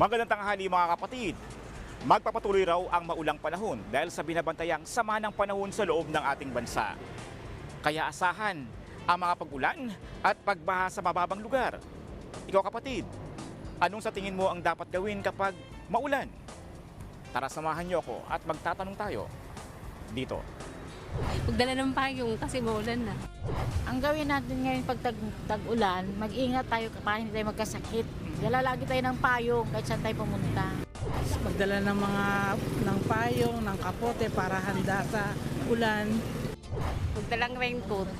Magandang tanghali mga kapatid. Magpapatuloy raw ang maulang panahon dahil sa binabantayang sama ng panahon sa loob ng ating bansa. Kaya asahan ang mga pag-ulan at pagbaha sa mababang lugar. Ikaw kapatid, anong sa tingin mo ang dapat gawin kapag maulan? Tara samahan niyo ako at magtatanong tayo dito. Magdala ng payong kasi maulan na. Ang gawin natin ngayon pag tag-ulan, mag-ingat tayo para hindi tayo magkasakit. Dala lagi tayo ng payong kahit saan tayo pumunta. Magdala ng payong, ng kapote para handa sa ulan. Magdalang raincoat.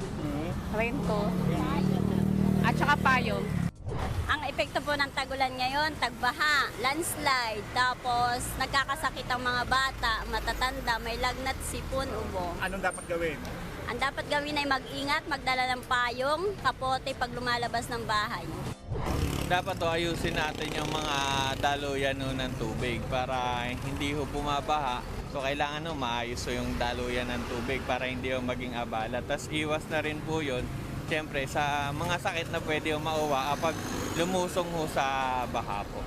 At saka payong. Ang epekto po ng tag-ulan ngayon, tagbaha, landslide, tapos nagkakasakit ang mga bata, matatanda, may lagnat, sipon, ubo. Anong dapat gawin? Ang dapat gawin ay mag-ingat, magdala ng payong, kapote pag lumalabas ng bahay. Dapat ayusin natin yung mga daluyan ng tubig para hindi ho bumabaha. So kailangan maayos yung daluyan ng tubig para hindi ho maging abala. Tapos iwas na rin po yun, siyempre sa mga sakit na pwede mauwa kapag lumusong ho sa baha po.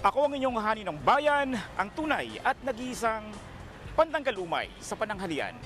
Ako ang inyong hani ng bayan, ang tunay at nag-iisang pantanggal umay sa pananghalian.